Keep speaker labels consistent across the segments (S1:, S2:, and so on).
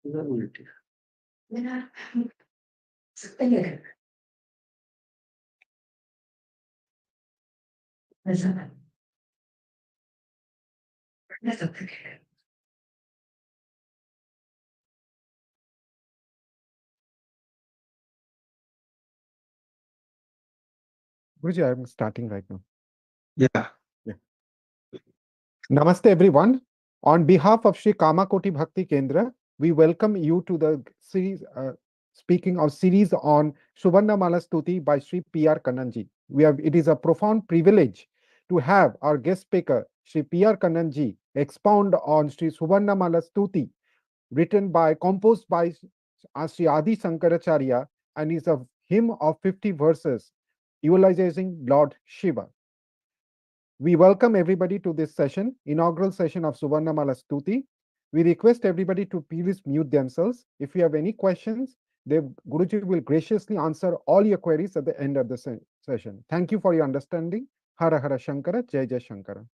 S1: Guruji, I'm starting right now.
S2: Yeah.
S1: Namaste, everyone. On behalf of Sri Kamakoti Bhakti Kendra, we welcome you to the series, series on Suvarna Mala Stuthi by Shri P.R. Kannanji. It is a profound privilege to have our guest speaker, Shri P.R. Kannanji, expound on Shri Suvarna Mala Stuthi, composed by Sri Adi Shankaracharya, and is a hymn of 50 verses, eulogizing Lord Shiva. We welcome everybody to this session, inaugural session of Suvarna Mala Stuti. We request everybody to please mute themselves. If you have any questions, Guruji will graciously answer all your queries at the end of the session. Thank you for your understanding. Hara Hara Shankara, Jai Jai Shankara.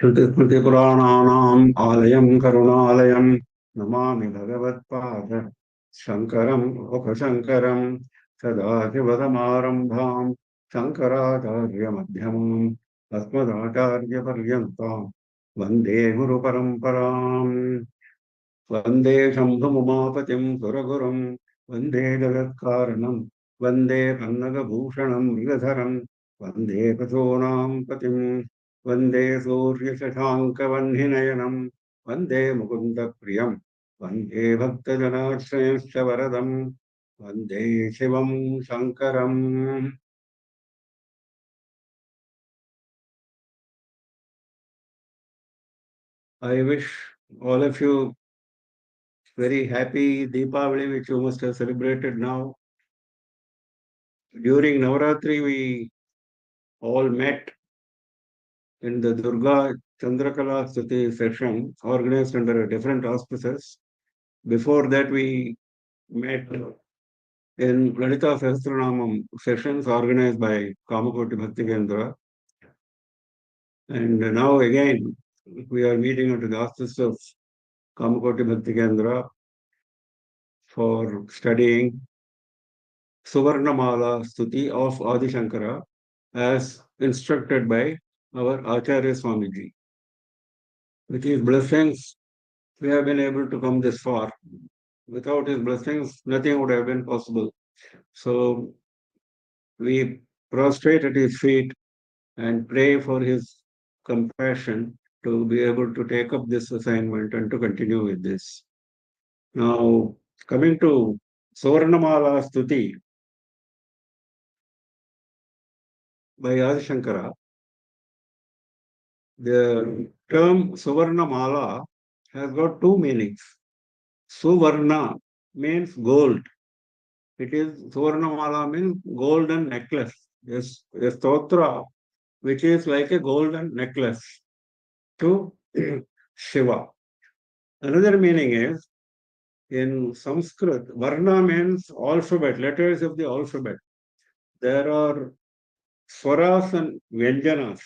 S2: Shruti Purananam Alayam Karunalayam Namami Bhagavatpada Shankaram Lokashankaram Sadashivasamarambham Shankaracharya Madhyamam Asmadacharya Paryantam Vande Guru Paramparam Vande Shambhumumapatim Suragurum Vande Jagatkaranam Vande Pannagabhushanam Vigadharam Vande Pathonam Patim Vande Surya Shashanka Vandhinayanam Vande Mukunda Priyam Vande Bhakta Janashrayascha Varadam Vande Shivam Shankaram. I wish all of you very happy Deepavali, which you must have celebrated now. During Navaratri, we all met in the Durga Chandrakala Stuti session organized under different auspices. Before that, we met in Lalita Sahasranamam sessions organized by Kamakoti Bhakti Kendra. And now again, we are meeting under the auspices of Kamakoti Bhakti Kendra for studying Suvarna Mala Stuti of Adi Shankara as instructed by our Acharya Swamiji. With his blessings, we have been able to come this far. Without his blessings, nothing would have been possible. So we prostrate at his feet and pray for his compassion to be able to take up this assignment and to continue with this. Now, coming to Suvarnamala Stuti by Adi Shankara, the term Suvarnamala has got two meanings. Suvarna means gold. It is Suvarnamala means golden necklace. Yes, a stotra which is like a golden necklace to Shiva. Another meaning is in Sanskrit, Varna means alphabet, letters of the alphabet. There are Swaras and Vyanjanas.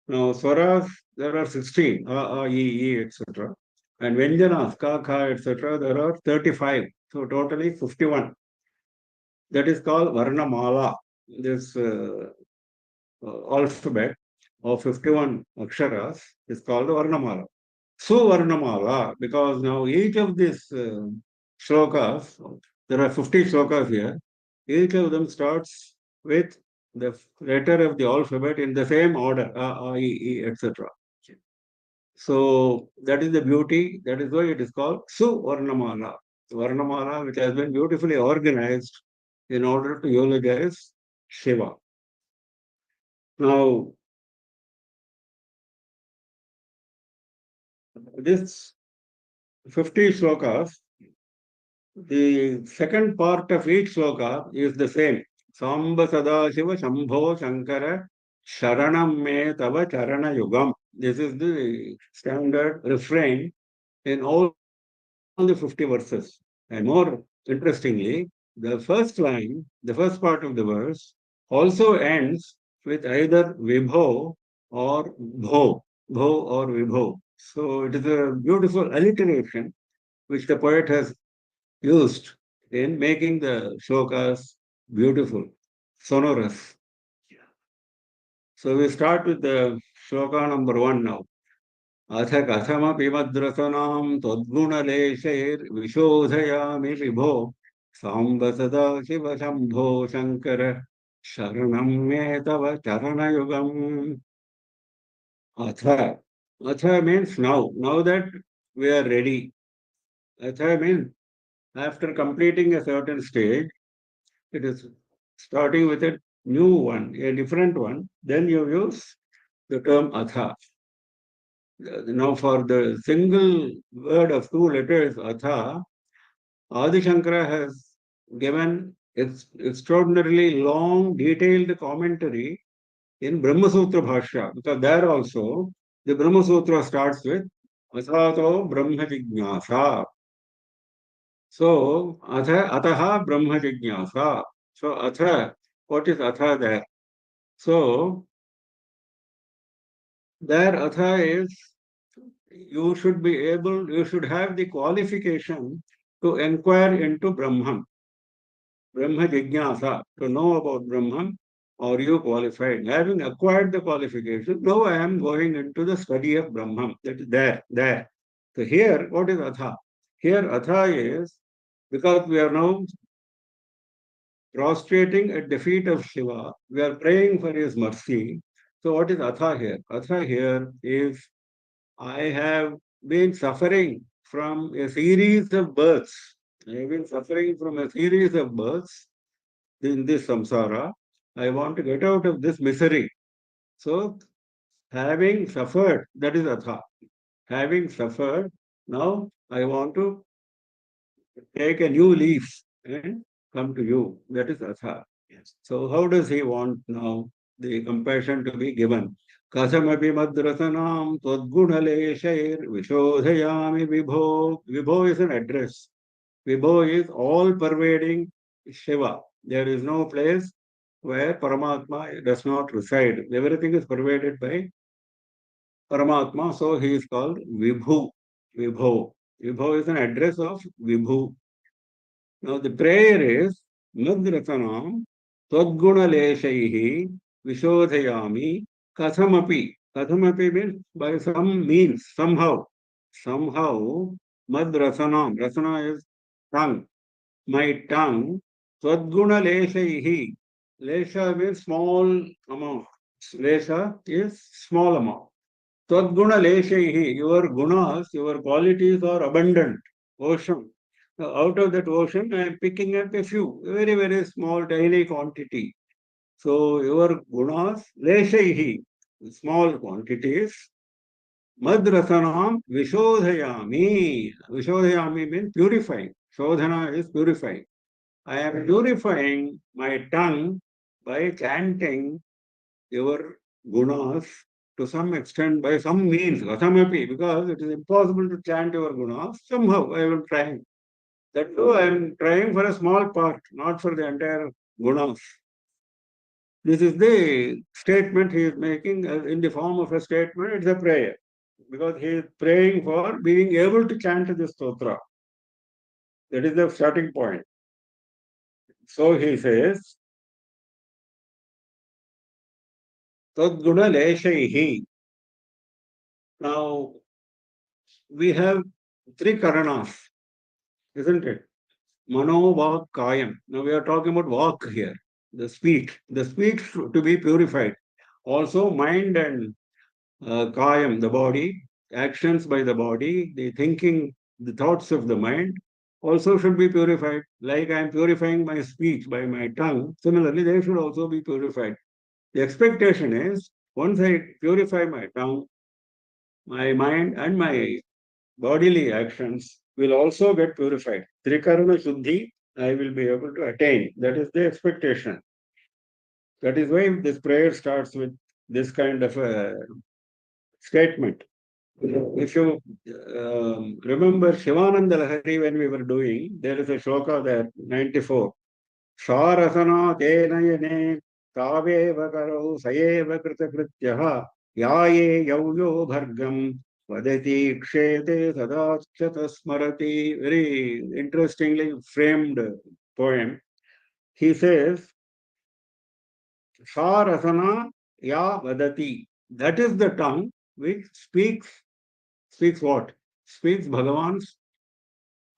S2: Now, Swaras, there are 16, A, E, etc. And Vyanjanas, Ka, Kha, etc., there are 35. So, totally 51. That is called Varnamala. This alphabet of 51 aksharas is called Varnamala. Suvarnamala, because now each of these shlokas, there are 50 shlokas here, each of them starts with the letter of the alphabet in the same order, A, E, etc. So that is the beauty, that is why it is called Suvarnamala. Varnamala, which has been beautifully organized in order to eulogize Shiva. Now, this 50 shlokas, the second part of each sloka is the same. Samba Sadashiva Shambho Shankara Sharanam Me Tava Charana Yugam. This is the standard refrain in all the 50 verses. And more interestingly, the first line, the first part of the verse, also ends with either Vibho or Bho, Bho or Vibho. So it is a beautiful alliteration which the poet has used in making the shlokas beautiful, sonorous. So we start with the shloka number 1 now. अथ कथमपि मद्रसनां त्वद्गुणलेशैर्विशोधयामि विभो साम्ब सदा शिव शम्भो शङ्कर शरणं मे तव चरणयुगम्. Atha. Atha means now. Now that we are ready. Atha means after completing a certain stage, it is starting with a new one, a different one. Then you use the term Atha. Now, for the single word of 2 letters, Atha, Adi Shankara has given extraordinarily long, detailed commentary in Brahma Sutra Bhashya, because there also the Brahma Sutra starts with Athato Brahma Jignasa. So, Ataha Brahma Jignasa. So, Atha, what is Atha there? So, there Atha is, you should have the qualification to inquire into Brahman. Brahma Jignasa, to know about Brahman, or you qualified. Having acquired the qualification, now I am going into the study of Brahman. That is there. So here, what is Atha? Here, Atha is, because we are now prostrating at the feet of Shiva, we are praying for his mercy. So what is Atha here? Atha here is, I have been suffering from a series of births. I have been suffering from a series of births in this samsara. I want to get out of this misery. So, having suffered, that is Atha. Having suffered, now I want to take a new leaf and come to you. That is Atha. Yes. So, how does he want now the compassion to be given? Kasamapi madrasanam tadgunaleshair vishodhayami vibho. Vibho is an address. Vibho is all pervading Shiva. There is no place where Paramatma does not reside. Everything is pervaded by Paramatma, so he is called Vibhu. Vibho. Vibho is an address of Vibhu. Now the prayer is Madratanam Tadguna Leshaihi Vishodhayami Kathamapi. Kathamapi means by some means, somehow. Somehow Madrasanam. Rasana is tongue. My tongue, Twadguna Leshaihi. Lesha means small amount. Lesha is small amount. Twadguna Leshaihi. Your gunas, your qualities are abundant. Ocean. Out of that ocean, I am picking up a few, very, very small, tiny quantity. So your gunas, Leshaihi, small quantities. Madrasanam Vishodhayami. Vishodhayami means purifying. Shodhana is purifying. I am purifying my tongue by chanting your gunas to some extent, by some means, Vatamapi, because it is impossible to chant your gunas. Somehow I am trying. That too, I am trying for a small part, not for the entire gunas. This is the statement he is making in the form of a statement. It's a prayer, because he is praying for being able to chant this stotra. That is the starting point. So he says, Tadguna Leshaihi. Now, we have 3 karanas, isn't it? Mano, Vak, Kayam. Now we are talking about Vak here, the speech. The speech to be purified. Also, mind and Kayam, the body, actions by the body, the thinking, the thoughts of the mind also should be purified. Like I am purifying my speech by my tongue, similarly, they should also be purified. The expectation is once I purify my tongue, my mind, and my bodily actions will also get purified. Trikarana Shuddhi, I will be able to attain. That is the expectation. That is why this prayer starts with this kind of a statement. If you remember Shivananda Lahari when we were doing, there is a shloka there, 94. Sarasana tenayane तावेव करौ सयेव कृतकृत्यः याये यौ भर्गं वदति क्षेते सदाच्युत स्मरति. Very interestingly framed poem. He says, Sa rasana ya vadati. That is the tongue which speaks what? Speaks Bhagavan's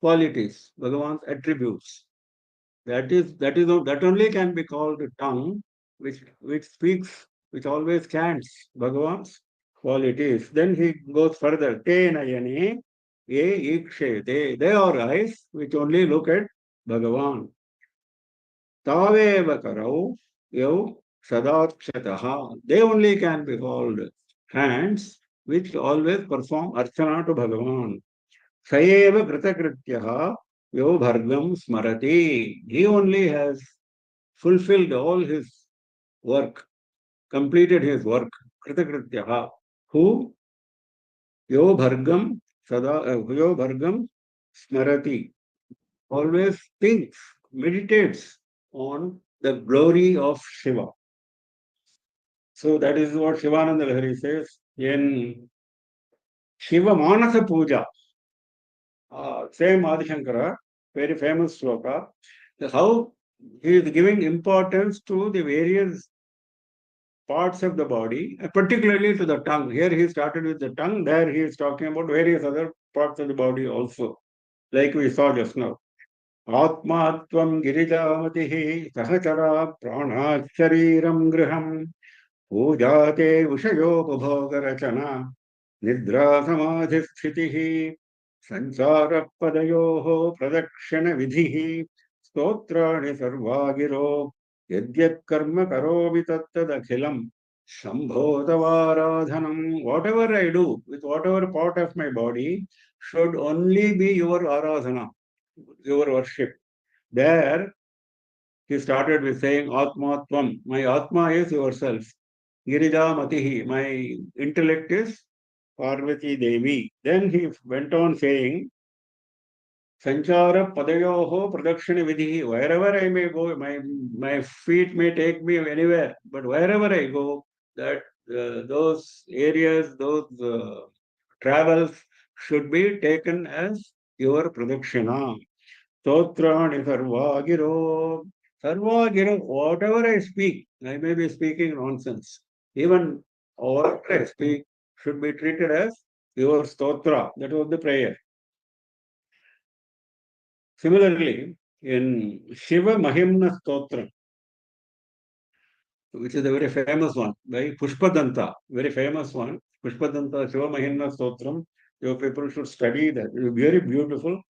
S2: qualities, Bhagavan's attributes. That only can be called a tongue which speaks, which always chants Bhagavan's qualities. Then he goes further. Te nayane ye ikshete. They are eyes which only look at Bhagavan. Taveva karau yau sadarchataha. They only can be called hands which always perform archana to Bhagavan. Sayeva kritakrityaha yo bhargam smarati. He only has fulfilled all his work, completed his work. Kritakrityaha. Who yo bhargam smarati. Always thinks, meditates on the glory of Shiva. So that is what Shivananda Lahiri says in Shiva Manasa Puja. Same Adi Shankara, very famous sloka, how he is giving importance to the various parts of the body, particularly to the tongue. Here he started with the tongue, there he is talking about various other parts of the body also, like we saw just now. Atmatvam girijamatihi sahachara prana shariram griham pujate vishayopubogarachana nidra samadhi sthitihi sanchara pradakshana vidhihi stotrani sarvagiro yadyat karma karomi tattadakhilam shambhodavaradhanam. Whatever I do with whatever part of my body should only be your aradhana, your worship. There he started with saying Atmatvam, my Atma is yourself. Girija Matihi, my intellect is Parvati Devi. Then he went on saying, Sanchara Padayoho Pradakshina Vidhi. Wherever I may go, my feet may take me anywhere, but wherever I go, that those areas, those travels should be taken as your Pradakshina. Stotrani Sarvagiro. Sarvagiro, whatever I speak, I may be speaking nonsense. Even whatever I speak should be treated as your stotra. That was the prayer. Similarly, in Shiva Mahimna Stotra, which is a very famous one by Pushpadanta, very famous one, Pushpadanta Shiva Mahimna Stotram, your people should study that. It is very beautiful.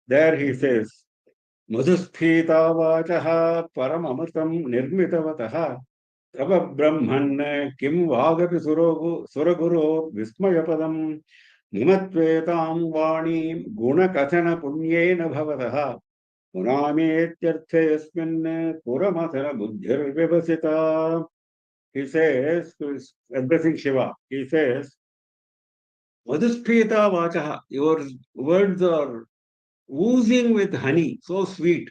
S2: There he says, Madhusphita paramamritam nirmitavataha tava brahman kim vagapi suraguro vismayapadam nimatvetam vani gunakathana punyena bhavataha punametyarthe yasmin puramathana buddhir vivasita. He says, addressing Shiva, he says, Madhusphita vachaha, your words are oozing with honey, so sweet.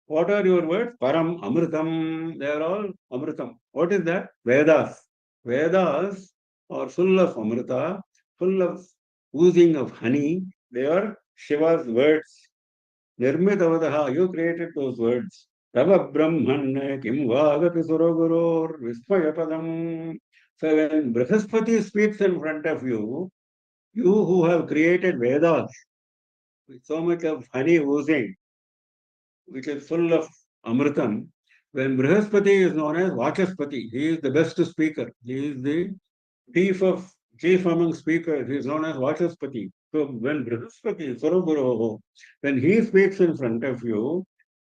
S2: What are your words? Param, Amritam, they are all Amritam. What is that? Vedas. Vedas are full of Amrita, full of oozing of honey. They are Shiva's words. Nirmitavadaha, you created those words. Tava Brahman Kim Vagapi Suraguror Vismayapadam. So when Brihaspati speaks in front of you, you who have created Vedas with so much of honey oozing, which is full of Amritam, when Brihaspati is known as Vachaspati, he is the best speaker. He is the chief among speakers. He is known as Vachaspati. So when Brihaspati, Suraguru, when he speaks in front of you,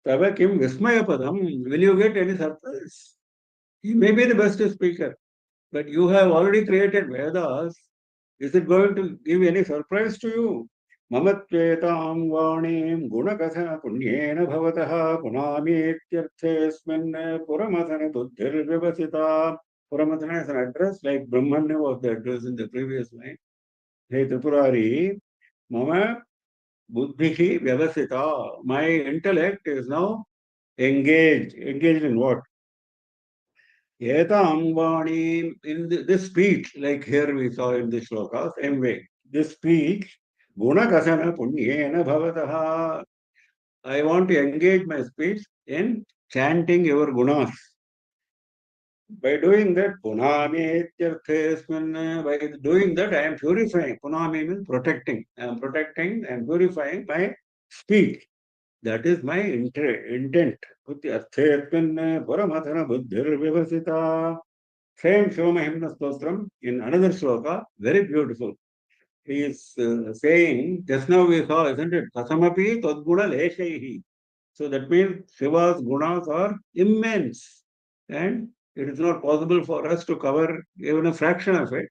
S2: Tava Kim Vismayapadam, will you get any surprise? He may be the best speaker, but you have already created Vedas. Is it going to give any surprise to you? Mamatvetam vanim gunakathana punyena bhavataha punamietyarthesmin puramathana buddhir vivasita. Puramathana is an address like Brahmanya was the address in the previous line. Hey Tripurari, mama buddhihi vyavasita. My intellect is now engaged. Engaged in what? Etam Vanim, in this speech, like here we saw in this shloka, same way. This speech, Gunakasana Punyena Bhavataha. I want to engage my speech in chanting your gunas. By doing that, Punami, by doing that, I am purifying. Punami means protecting. I am protecting and purifying my speech. That is my intent. Paramathana buddhir vivasita. Same Shoma Himna Stotram in another sloka, very beautiful. He is saying, just now we saw, isn't it? Kasamapi tadguna leshaihi. So that means Shiva's gunas are immense. And it is not possible for us to cover even a fraction of it.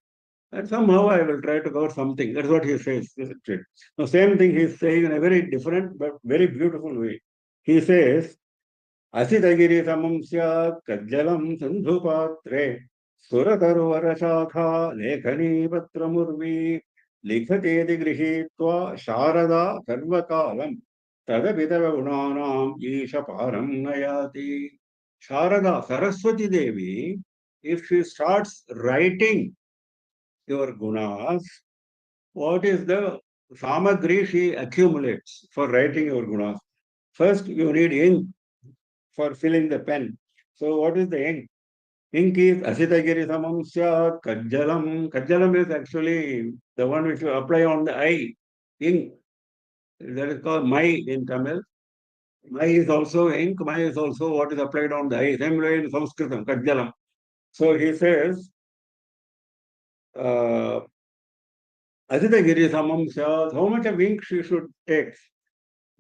S2: And somehow I will try to cover something. That's what he says, isn't it? Now, same thing he is saying in a very different but very beautiful way. He says, Asitagiri samam syat kajjalam sandhupatre surataruvarashakha lekhani patramurvi likhatedi grihitva sharada sarvakalam tadapitava gunanam isha param nayati. Sharada, Saraswati Devi, if she starts writing your gunas, what is the samagri she accumulates for writing your gunas? First, you need ink for filling the pen. So, what is the ink? Ink is asitagiri samam syat kajjalam. Kajjalam is actually the one which you apply on the eye. Ink. That is called mai in Tamil. Mai is also ink. Mai is also what is applied on the eye. Same way in Sanskritam, kajjalam. So he says, uh, Aditagiri Samam says, how much of ink she should take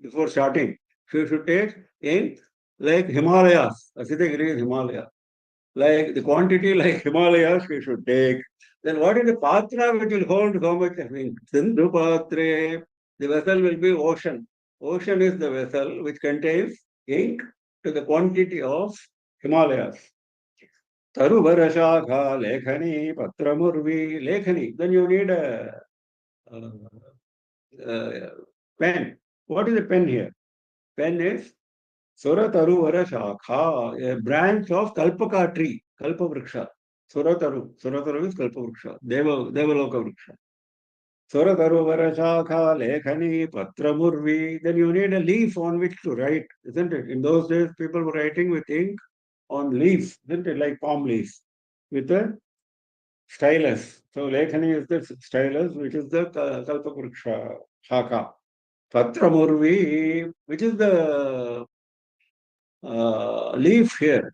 S2: before starting? She should take ink like Himalayas. Aditagiri is Himalaya. Like the quantity like Himalayas she should take. Then what is the patra which will hold how much of ink? Sindhu patre. The vessel will be ocean. Ocean is the vessel which contains ink to the quantity of Himalayas. Tarubara Shakha, Lekhani, Patramurvi, Lekhani. Then you need a pen. What is a pen here? Pen is Surataru Shakha, a branch of Kalpaka tree, Kalpa Vriksha. Surataru. Surataru is Kalpa Vriksha. Devaloka Vriksha. Surataru Shakha, Lekhani, Patramurvi. Then you need a leaf on which to write, isn't it? In those days, people were writing with ink on leaves, isn't it? Like palm leaves, with a stylus. So Lekhani is the stylus, which is the Kalpavriksha Shaka. Patramurvi, which is the leaf here.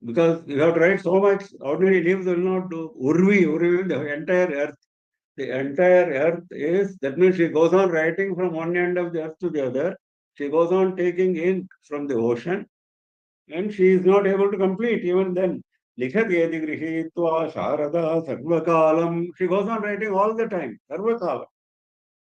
S2: Because you have to write so much, ordinary leaves will not do. Urvi, the entire earth. The entire earth is, that means she goes on writing from one end of the earth to the other. She goes on taking ink from the ocean and she is not able to complete even then. Likhati grihitva sharada sarvakalam. She goes on writing all the time, sarvakalam.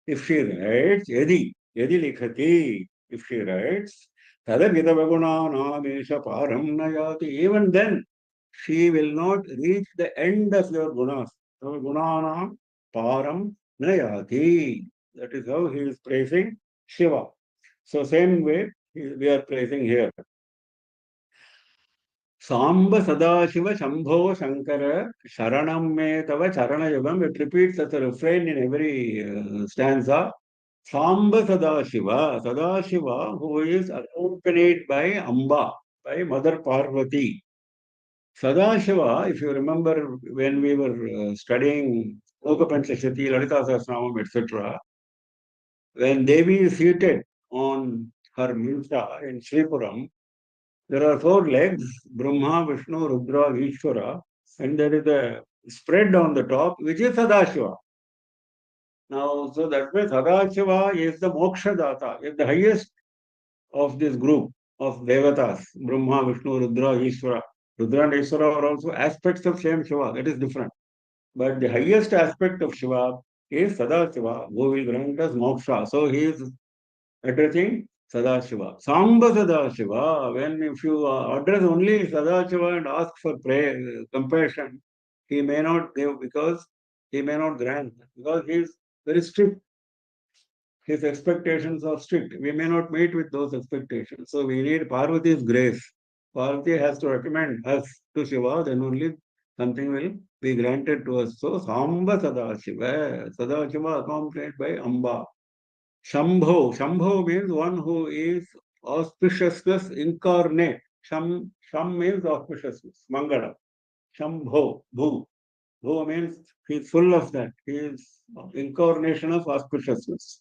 S2: If she writes, yadi likhati, if she writes, tadavita vaguna namesha param nayati, even then, she will not reach the end of your gunas. So, gunanam param nayati. That is how he is praising Shiva. So, same way, we are praising here. Samba Sadashiva Shambho Shankara Sharanam Me Tava Charanayugam. It repeats as a refrain in every stanza. Samba Sadashiva, Sadashiva, who is accompanied by Amba, by Mother Parvati. Sadashiva, if you remember when we were studying Lokapanchashati, Lalita Sahasranamam, etc., when Devi is seated on her Milcha in Sripuram, there are four legs, Brahma, Vishnu, Rudra, Ishvara, and there is a spread on the top, which is Sadashiva. Now, so that means Sadashiva is the Moksha Data, is the highest of this group of Devatas, Brahma, Vishnu, Rudra, Ishvara. Rudra and Ishvara are also aspects of same Shiva, that is different. But the highest aspect of Shiva is Sadashiva, who will grant us Moksha. So he is addressing Sadashiva. Samba Sadashiva, when if you address only Sadashiva and ask for prayer, compassion, he may not give because he may not grant because he is very strict. His expectations are strict. We may not meet with those expectations. So we need Parvati's grace. Parvati has to recommend us to Shiva, then only something will be granted to us. So, Samba Sadashiva, Sadashiva accompanied by Amba. Shambho means one who is auspiciousness incarnate. Sham means auspiciousness, Mangala. Shambho, Bhu. Bhu means he is full of that. He is incarnation of auspiciousness.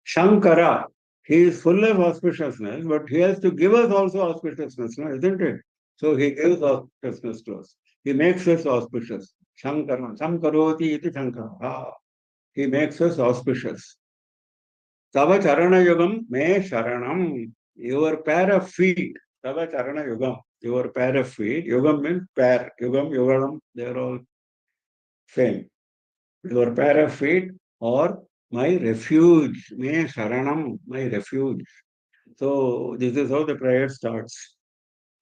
S2: Shankara, he is full of auspiciousness, but he has to give us also auspiciousness, no, isn't it? So he gives auspiciousness to us. He makes us auspicious. Shankara, Shankaroti iti Shankara. He makes us auspicious. Tava Charana Yugam me Sharanam. Your pair of feet. Tava Charana Yugam. Your pair of feet. Yugam means pair. Yugam, Yugalam, they are all same. Your pair of feet or my refuge. Me Sharanam, my refuge. So this is how the prayer starts.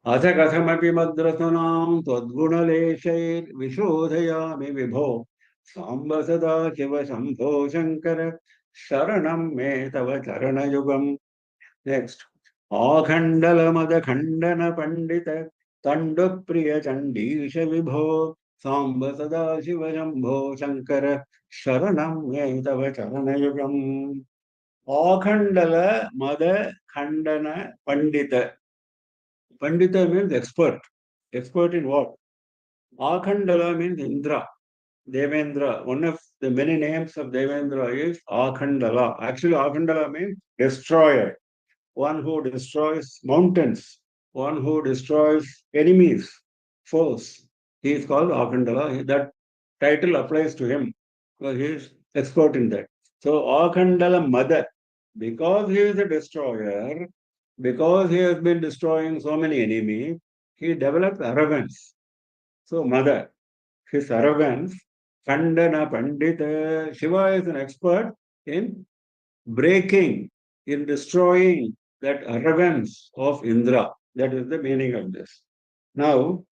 S2: अथ कथमपि मद्रसनां त्वद्गुणलेशैर्विशोधयामि विभो साम्ब सदा शिव शम्भो शङ्कर शरणं मे तव चरणयुगम् next आखण्डलमदखण्डन Pandit तण्डुप्रिय चण्डीश विभो साम्ब सदा शिव शम्भो शङ्कर शरणं मे तव चरणयुगम् आखण्डल मद खण्डन Pandit Pandita means expert. Expert in what? Akhandala means Indra, Devendra. One of the many names of Devendra is Akhandala. Actually, Akhandala means destroyer. One who destroys mountains. One who destroys enemies, foes. He is called Akhandala. That title applies to him because he is expert in that. So, Akhandala Mother, because he is a destroyer, because he has been destroying so many enemies, he develops arrogance. So, mother, his arrogance, Kandana Pandita, Shiva is an expert in breaking, in destroying that arrogance of Indra. That is the meaning of this. Now,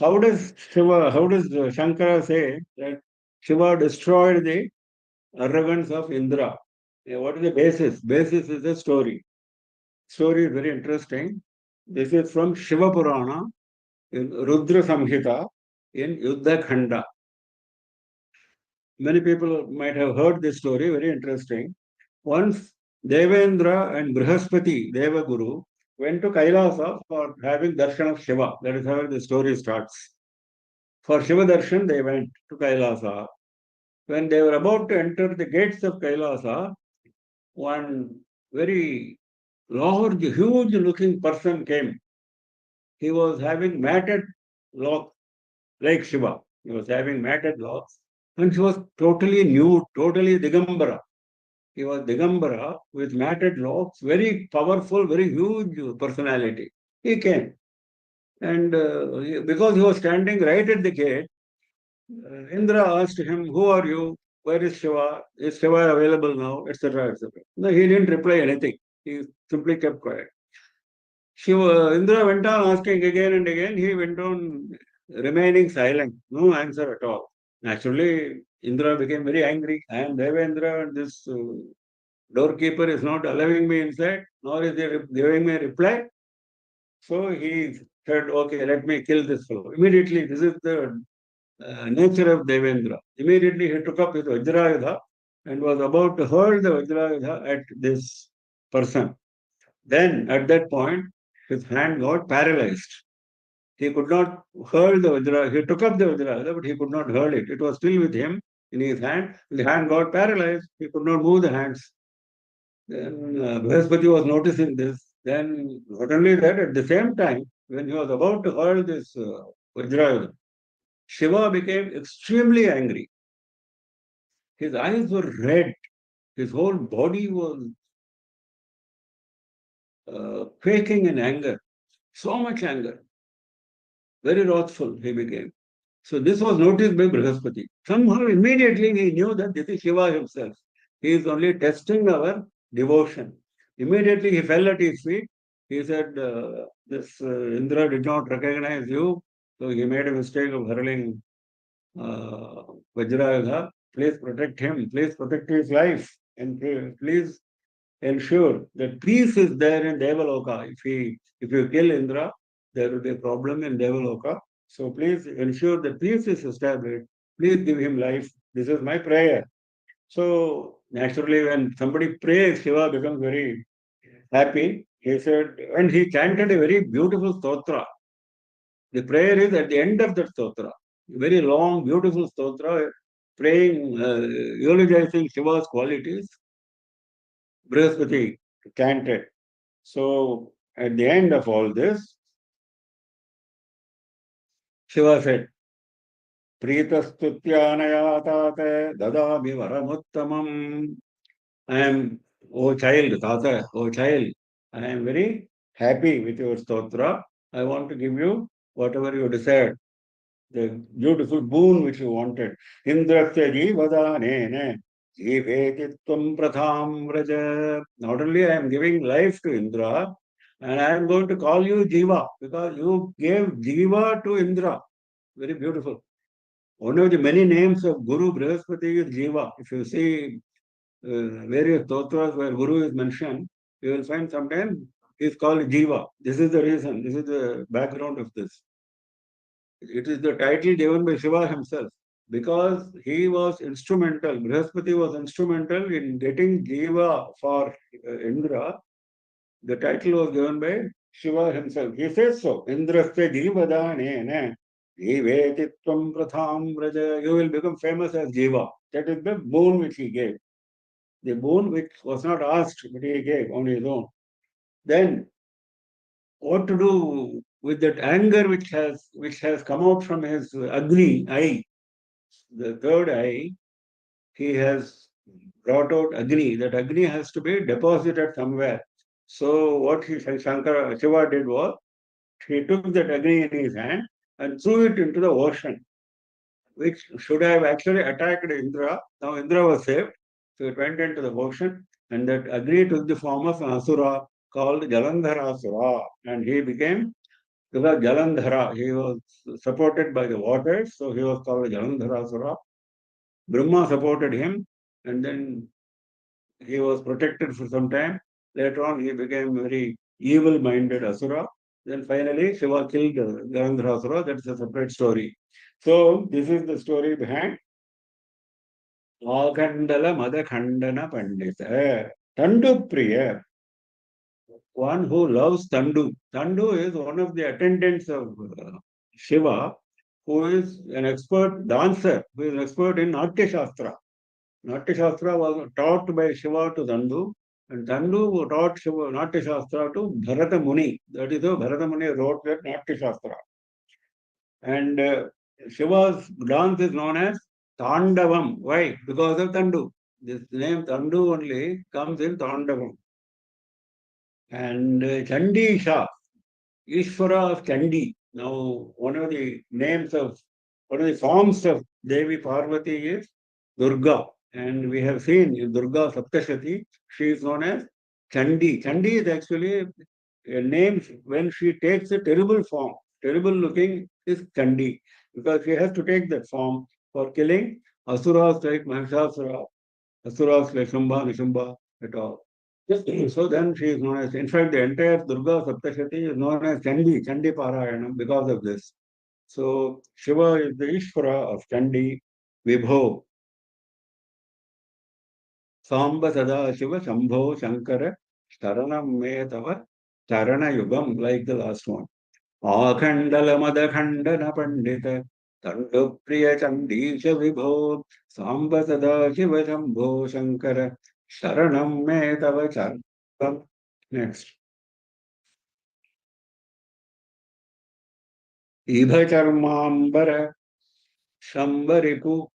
S2: how does Shankara say that Shiva destroyed the arrogance of Indra? What is the basis? Basis is a story. Story is very interesting. This is from Shiva Purana in Rudra Samhita in Yuddha Khanda. Many people might have heard this story, very interesting. Once Devendra and Brihaspati, Devaguru, went to Kailasa for having darshan of Shiva. That is how the story starts. For Shiva darshan, they went to Kailasa. When they were about to enter the gates of Kailasa, one very large, huge looking person came. He was having matted locks like Shiva. He was having matted locks and he was totally nude, totally Digambara. He was Digambara with matted locks, very powerful, very huge personality. He came and because he was standing right at the gate, Indra asked him, "Who are you? Where is Shiva? Is Shiva available now?" etc. etc. No, he didn't reply anything. He simply kept quiet. Indra went on asking again and again. He went on remaining silent, no answer at all. Naturally, Indra became very angry. I am Devendra, and this doorkeeper is not allowing me inside, nor is he giving me a reply. So he said, "Okay, let me kill this fellow." Immediately, this is the nature of Devendra. Immediately, he took up his Vajrayudha and was about to hurl the Vajrayudha at this person. Then, at that point, his hand got paralyzed. He could not hurl the Vajra. He took up the Vajra, but he could not hurl it. It was still with him in his hand. The hand got paralyzed. He could not move the hands. Then Brihaspati was noticing this. Then, not only that, at the same time, when he was about to hurl this Vajra, Shiva became extremely angry. His eyes were red. His whole body was quaking in anger. So much anger. Very wrathful he became. So this was noticed by Brihaspati. Somehow immediately he knew that this is Shiva himself. He is only testing our devotion. Immediately he fell at his feet. He said, this Indra did not recognize you. So he made a mistake of hurling Vajrayudha. Please protect him. Please protect his life. And please ensure that peace is there in Devaloka. If you kill Indra, there will be a problem in Devaloka. So please ensure that peace is established. Please give him life. This is my prayer. So naturally, when somebody prays, Shiva becomes very happy. He said, and he chanted a very beautiful stotra. The prayer is at the end of that stotra. Very long, beautiful stotra, praying, eulogizing Shiva's qualities. Brihaspati chanted. So at the end of all this, Shiva said, Pritastutyanayatate dadami varamuttamam. I am, oh child, Tata, oh child, I am very happy with your stotra. I want to give you whatever you desired, the beautiful boon which you wanted. Indrasya jivadane jiveti tvam pratham vraja. Not only I am giving life to Indra, and I am going to call you Jiva, because you gave Jiva to Indra. Very beautiful. One of the many names of Guru Brihaspati is Jiva. If you see various totras where Guru is mentioned, you will find sometimes he is called Jiva. This is the reason, this is the background of this. It is the title given by Shiva himself because he was instrumental, Brihaspati was instrumental in getting Jiva for Indra. The title was given by Shiva himself. He says so. Indrasya Jivadane Jivetitvam Pratham Vraja. You will become famous as Jiva. That is the boon which he gave. The boon which was not asked, but he gave on his own. Then what to do with that anger which has come out from his Agni eye, the third eye, he has brought out Agni. That Agni has to be deposited somewhere. So what Shankara Shiva did was he took that Agni in his hand and threw it into the ocean, which should have actually attacked Indra. Now Indra was saved. So it went into the ocean, and that Agni took the form of an Asura called Jalandharasura, and he became because Jalandhara, he was supported by the waters, so he was called Jalandharasura. Brahma supported him, and then he was protected for some time. Later on, he became very evil-minded Asura. Then finally, Shiva killed Jalandharasura. That's a separate story. So this is the story behind Akandala Madakhandana Pandita. Tandu Priya, one who loves Tandu. Tandu is one of the attendants of Shiva, who is an expert dancer, who is an expert in Natya Shastra. Natya Shastra was taught by Shiva to Tandu, and Tandu taught Shiva Natya Shastra to Bharata Muni. That is how Bharata Muni wrote that Natya Shastra. And Shiva's dance is known as Tandavam. Why? Because of Tandu. This name Tandu only comes in Tandavam. And Chandisha, Ishvara of Chandi. Now, one of the forms of Devi Parvati is Durga. And we have seen in Durga Saptashati, she is known as Chandi. Chandi is actually a name when she takes a terrible form. Terrible looking is Chandi, because she has to take that form for killing Asuras like Mahishasura, Asuras like Shambha, Nishambha, et al. So then she is known as, in fact, the entire Durga Saptashati is known as Chandi, Chandi Parayanam because of this. So Shiva is the Ishvara of Chandi, Vibho. Samba Sada Shiva Shambho Shankara Sharanam Me Tava Charana Yugam, like the last one. Akhandala Madakhandana Pandita Tandu Priya Chandisha Vibho Samba Sada Shiva Shambho Shankara Sharanam Me Tava Charanam. Next. Ibhacharmambara Shambaripu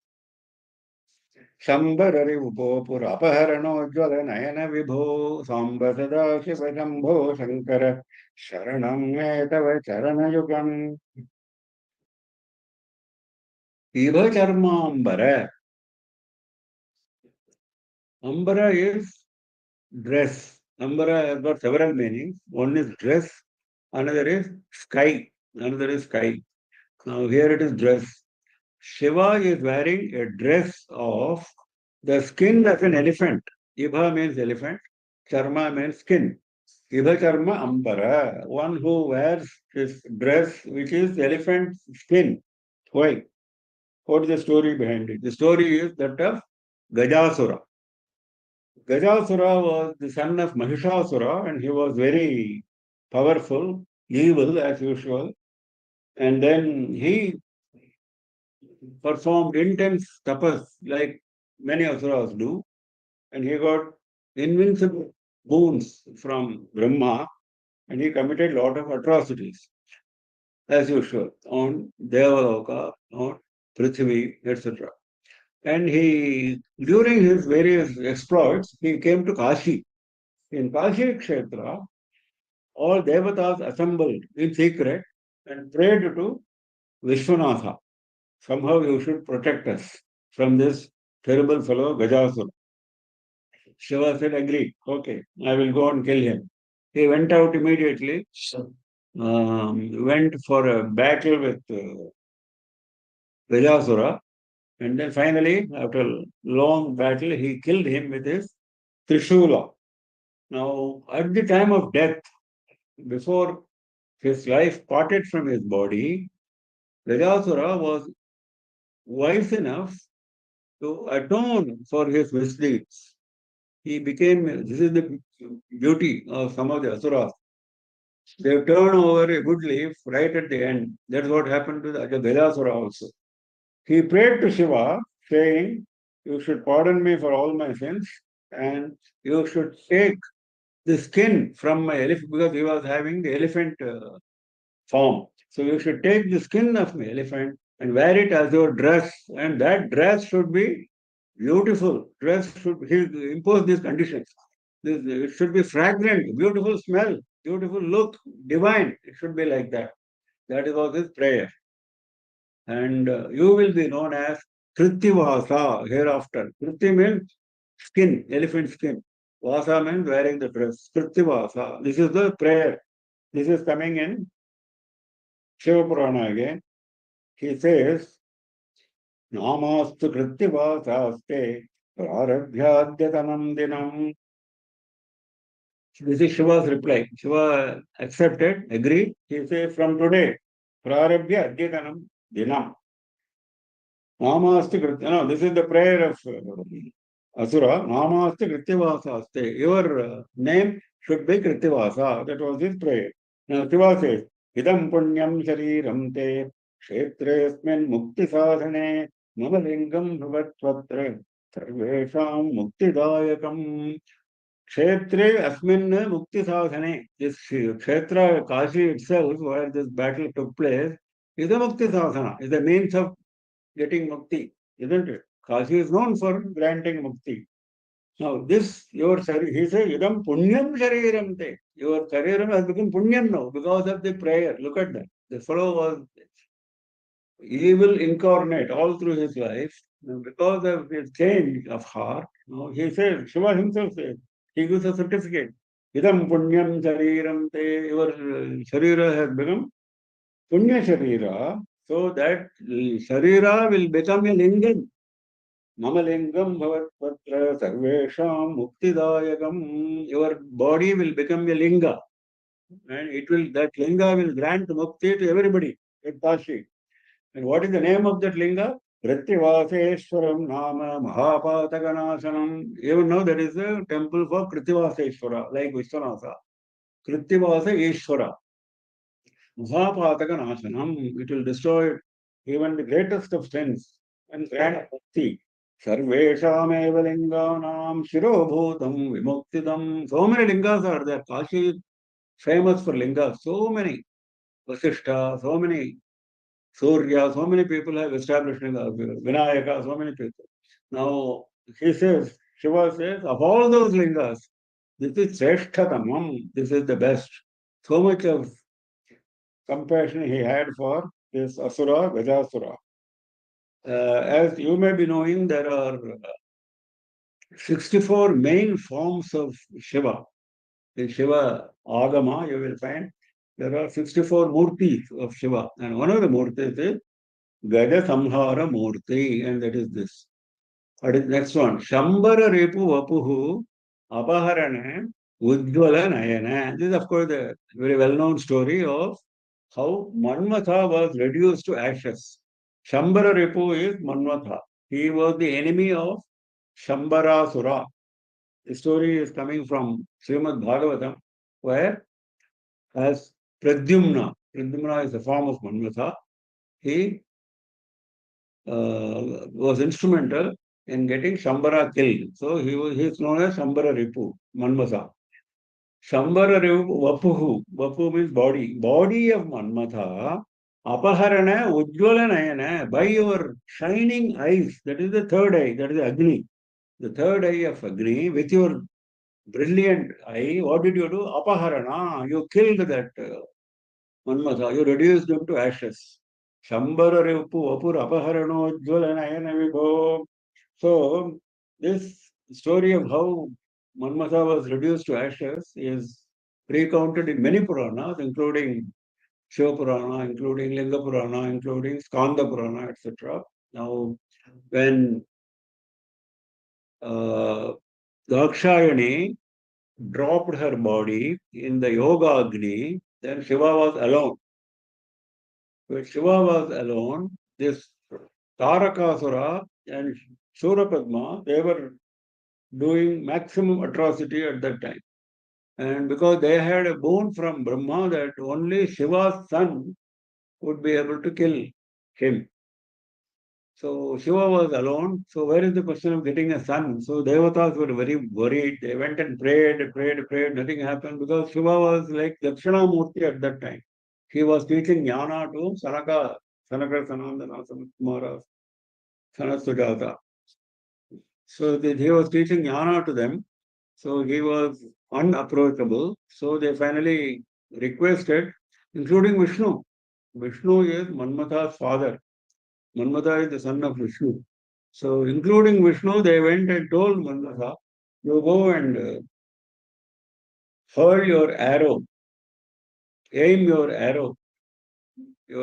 S2: Shambaripu Purapaharanosjvala Nayana Vibho Sambasada Shiva Shambho Shankara Sharanam Etava Charanayugam. Ibhacharmambara. Ambara is dress. Ambara has got several meanings. One is dress, another is sky, another is sky. Now here it is dress. Shiva is wearing a dress of the skin of an elephant. Ibha means elephant, Charma means skin. Ibacharma Ambara, one who wears his dress which is elephant skin. Why? What is the story behind it? The story is that of Gajasura. Gajasura was the son of Mahishasura and he was very powerful, evil as usual. And then he performed intense tapas like many asuras do. And he got invincible boons from Brahma and he committed a lot of atrocities as usual on Devaloka, on Prithvi, etc. And he, during his various exploits, he came to Kashi. In Kashi Kshetra, all devatas assembled in secret and prayed to Vishwanatha. Somehow you should protect us from this terrible fellow Gajasura. Shiva said, agree. Okay, I will go and kill him. He went out immediately, went for a battle with Gajasura, and then finally, after a long battle, he killed him with his Trishula. Now, at the time of death, before his life parted from his body, Gajasura was wise enough to atone for his misdeeds. He became, this is the beauty of some of the Asuras. They turn over a good leaf right at the end. That's what happened to the Gajasura also. He prayed to Shiva, saying, you should pardon me for all my sins and you should take the skin from my elephant because he was having the elephant form. So you should take the skin of my elephant and wear it as your dress, and that dress should be beautiful. Dress should he impose these conditions. It should be fragrant, beautiful smell, beautiful look, divine. It should be like that. That is was his prayer. And you will be known as Kritivasa hereafter. Kriti means skin, elephant skin. Vasa means wearing the dress. Kritivasa. This is the prayer. This is coming in Shiva Purana again. He says, Namastu Krittivasaste Prarabhyaadyatanam dinam. This is Shiva's reply. Shiva accepted, agreed. He says, from today, Prarabhya Adyatanam dinam. Namasti Kritya. No, this is the prayer of Asura. Namasti Krittivasaste. Your name should be Krittivasa. That was his prayer. Now Shiva says, Idam punyam shariram te kshetresmin mukti sadhane mamalingam bhavatvatra sarvesham muktidayakam. Kshetre asmin mukti sadhane. This Kshetra Kashi itself, where this battle took place, is a mukti sadhana, is the means of getting mukti, isn't it? Kashi is known for granting mukti. Now, this, your sharir, he says, Idam punyam shariram te. Your shariram has become punyam now because of the prayer. Look at that. The fellow was evil incarnate all through his life. Now, because of his change of heart, now he says, Shiva himself says, he gives a certificate. Idam punyam shariram te. Your sharira has become punya sharira. So that sharira will become a lingam. Mamalingam bhavatpatra sarvesham muktidayakam. Your body will become a linga. And it will, that linga will grant mukti to everybody at Kashi. And what is the name of that linga? Kritivaseshwaram Nama Mahapataganasanam. Even now there is a temple for Kritivaseshwara, like Vishwanatha. Kritivasa Ishwara. Mahapataganasanam. It will destroy even the greatest of sins and grant mukti. Sarveshameva linganam shirobhutam vimuktidam. So many lingas are there. Kashi is famous for lingas. So many. Vasishta, so many. Surya, so many people have established lingas. Vinayaka, so many people. Now, he says, Shiva says, of all those lingas, this is Sreshtatamam. This is the best. So much of compassion he had for this Asura, Gajasura. As you may be knowing, there are 64 main forms of Shiva. In Shiva Agama, you will find there are 64 murtis of Shiva. And one of the murtis is Gaja Samhara Murti, and that is this. What is next one? Shambara Repu Vapuhu Apaharane Ujjvala Nayana. This is, of course, the very well-known story of how Manmatha was reduced to ashes. Shambara Ripu is Manmatha. He was the enemy of Shambarasura. The story is coming from Srimad Bhagavatam, where as Pradyumna is the form of Manmatha, he was instrumental in getting Shambara killed. So he is known as Shambara Ripu, Manmatha. Shambara Ripu Vapuhu. Vapu means body. Body of Manmatha. Apaharana Ujjvala Nayana. By your shining eyes. That is the third eye. That is Agni. The third eye of Agni. With your brilliant eye. What did you do? Apaharana. You killed that Manmatha. You reduced him to ashes. Shambara Ripu Vapur Apaharano Ujjvala Nayana Vibho. So, this story of how Manmatha was reduced to ashes is recounted in many Puranas, including Shiva Purana, including Linga Purana, including Skanda Purana, etc. Now, when uh, Dakshayani dropped her body in the Yoga Agni, then Shiva was alone. When Shiva was alone, this Tarakasura and Shurapadma, they were doing maximum atrocity at that time. And because they had a boon from Brahma that only Shiva's son would be able to kill him. So Shiva was alone. So where is the question of getting a son? So Devatas were very worried. They went and prayed. Nothing happened because Shiva was like Dakshinamurti at that time. He was teaching jnana to Sanaka Sanandana, Kumara, Sanat Sujata. So he was teaching jnana to them. So he was unapproachable. So they finally requested, including Vishnu. Vishnu is Manmatha's father. Manmatha is the son of Vishnu. So including Vishnu, they went and told Manmatha, you go and hurl your arrow, aim your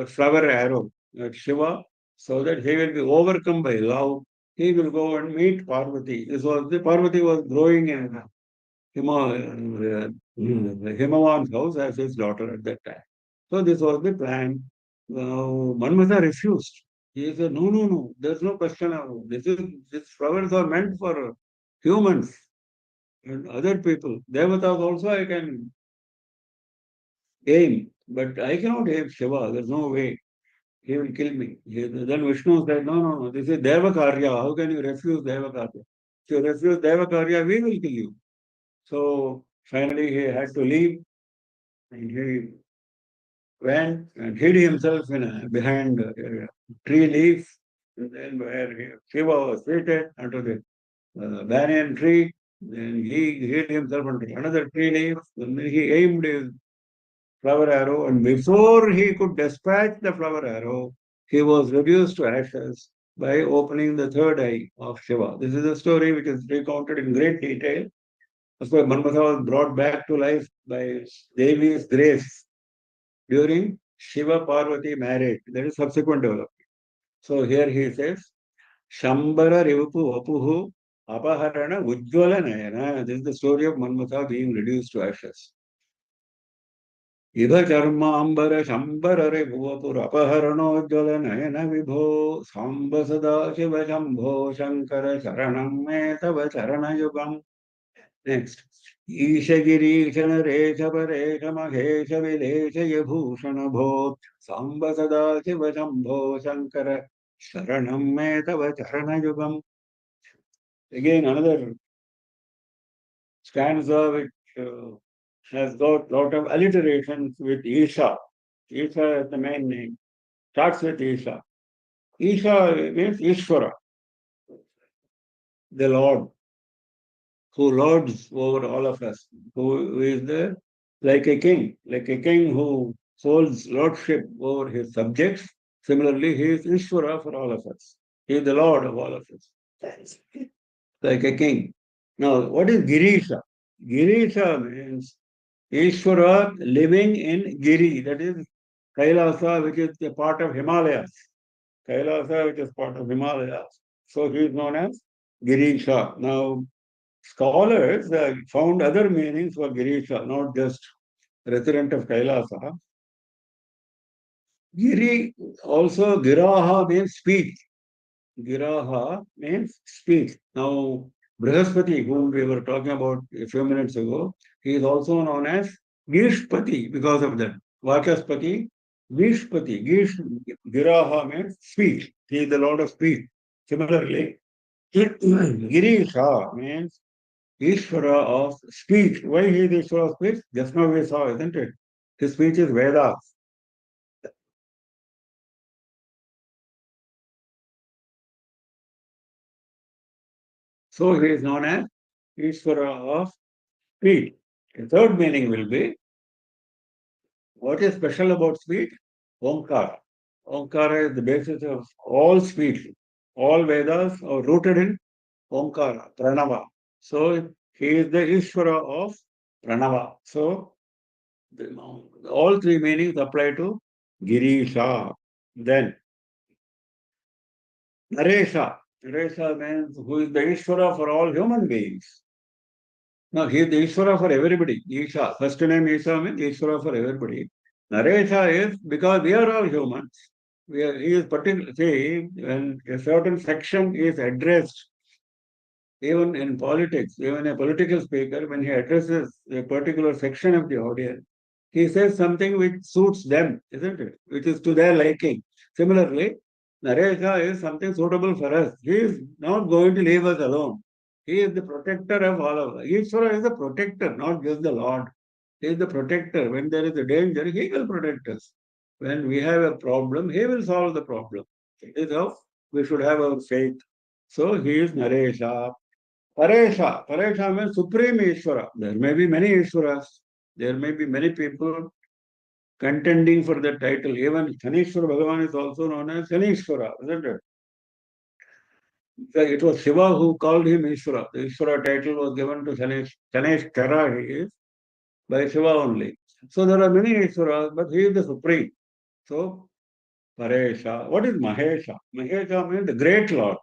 S2: flower arrow at Shiva, so that he will be overcome by love. He will go and meet Parvati. Parvati was growing in Himavan's house as his daughter at that time. So this was the plan. Manmatha refused. He said, no, there's no question of these flowers are meant for humans and other people. Devatas also I can aim, but I cannot aim Shiva. There's no way. He will kill me. Then Vishnu said, no, this is Devakarya. How can you refuse Devakarya? If you refuse Devakarya, we will kill you. So finally he had to leave and he went and hid himself behind a tree leaf. And then where Shiva was seated under the banyan tree, then he hid himself under another tree leaf. And then he aimed his flower arrow, and before he could dispatch the flower arrow, he was reduced to ashes by opening the third eye of Shiva. This is a story which is recounted in great detail. Of course, Manmatha was brought back to life by Devi's grace during Shiva Parvati marriage. That is subsequent development. So here he says, Shambara Rivupu Vapuhu Apaharana Ujjvala Nayana. This is the story of Manmatha being reduced to ashes. Idha Charmambara Shambara Rivupur Apaharanojjvala Nayana Vibho Samba Sada Shiva Shambho Shankara Sharanam Me Tava Charana Yugam. Next. ईशगिरीश Naresh Paresh Mahesh Vilesh यभूषण भो सांब सदा शिव शंभो शंकर शरणं मे तव चरण युगम. Again, another stanza which has got a lot of alliterations with Isha. Isha is the main name. Starts with Isha. Isha means Ishvara, the Lord, who lords over all of us, who is the like a king who holds lordship over his subjects. Similarly, he is Ishvara for all of us. He is the Lord of all of us, like a king. Now, what is Girisha? Girisha means Ishvara living in Giri, that is Kailasa, which is a part of Himalayas. Kailasa, which is part of Himalayas. So he is known as Girisha. Now, scholars found other meanings for Girisha, not just resident of Kailasa. Giri also, Giraha means speech. Giraha means speech. Now, Brihaspati, whom we were talking about a few minutes ago, he is also known as Gishpati because of that. Vachaspati, Gishpati. Giraha means speech. He is the Lord of speech. Similarly, Girisha means Ishvara of speech. Why he is Ishvara of speech? Just now we saw, isn't it? His speech is Vedas. So he is known as Ishvara of speech. The third meaning will be, what is special about speech? Omkara. Omkara is the basis of all speech. All Vedas are rooted in Omkara, Pranava. So he is the Ishvara of Pranava. So all three meanings apply to Girisha. Then Naresha. Naresha means who is the Ishvara for all human beings. No, he is the Ishvara for everybody. Isha. First name Isha means Ishvara for everybody. Naresha is because we are all humans. He is particular. See, when a certain section is addressed, even in politics, even a political speaker, when he addresses a particular section of the audience, he says something which suits them, isn't it? Which is to their liking. Similarly, Naresha is something suitable for us. He is not going to leave us alone. He is the protector of all of us. Ishvara is the protector, not just the Lord. He is the protector. When there is a danger, he will protect us. When we have a problem, he will solve the problem. It is how we should have our faith. So he is Naresha. Paresha. Paresha means Supreme Ishvara. There may be many Ishvaras. There may be many people contending for the title. Even Shanishwara Bhagavan is also known as Shanishwara, isn't it? It was Shiva who called him Ishvara. The Ishvara title was given to Shaneshkara, he is, by Shiva only. So there are many Ishvaras, but he is the Supreme. So, Paresha. What is Mahesha? Mahesha means the great Lord.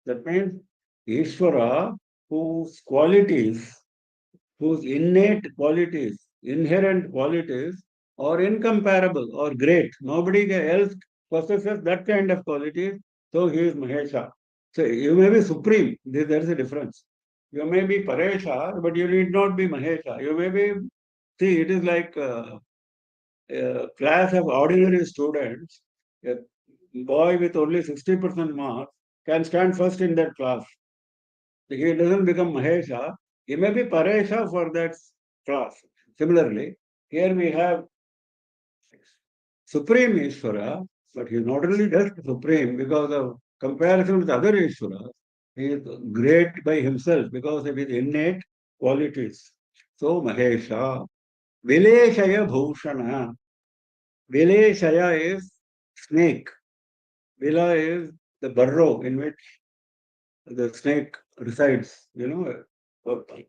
S2: That means Ishvara, whose qualities, whose innate qualities, inherent qualities are incomparable or great. Nobody else possesses that kind of qualities. So he is Mahesha. So you may be supreme. There is a difference. You may be Paresha, but you need not be Mahesha. You may be, see, it is like a class of ordinary students. A boy with only 60% marks can stand first in that class. He doesn't become Mahesha. He may be Paresha for that class. Similarly, here we have Supreme Ishvara, but he is not only just Supreme because of comparison with other Ishvaras, he is great by himself because of his innate qualities. So Mahesha, Vileshaya Bhushana. Vileshaya is snake. Vila is the burrow in which the snake resides,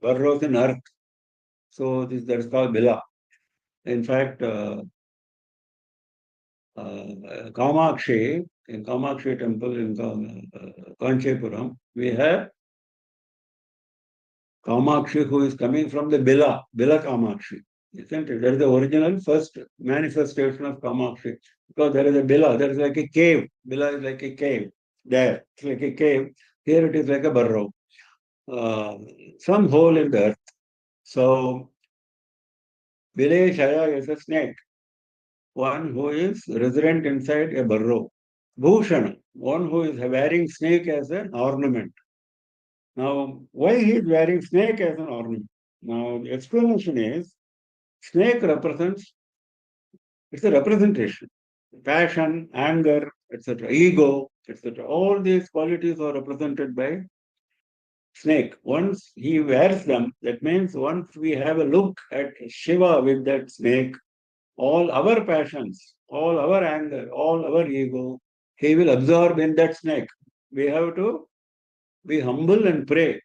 S2: burrows in earth. So that is called Vila. In fact, Kamakshi, in Kamakshi temple in Kanchipuram, we have Kamakshi who is coming from the Bila Kamakshi. Isn't it? That is the original first manifestation of Kamakshi. Because there is a Bila, there is like a cave. Bila is like a cave. There, it's like a cave. Here it is like a burrow. Some hole in the earth. So, Vileshaya is a snake, one who is resident inside a burrow. Bhushana, one who is wearing snake as an ornament. Now, why he is wearing snake as an ornament? Now, the explanation is snake represents, it's a representation. Passion, anger, etc., ego, etc. All these qualities are represented by snake. Once he wears them, that means once we have a look at Shiva with that snake, all our passions, all our anger, all our ego, he will absorb in that snake. We have to be humble and pray.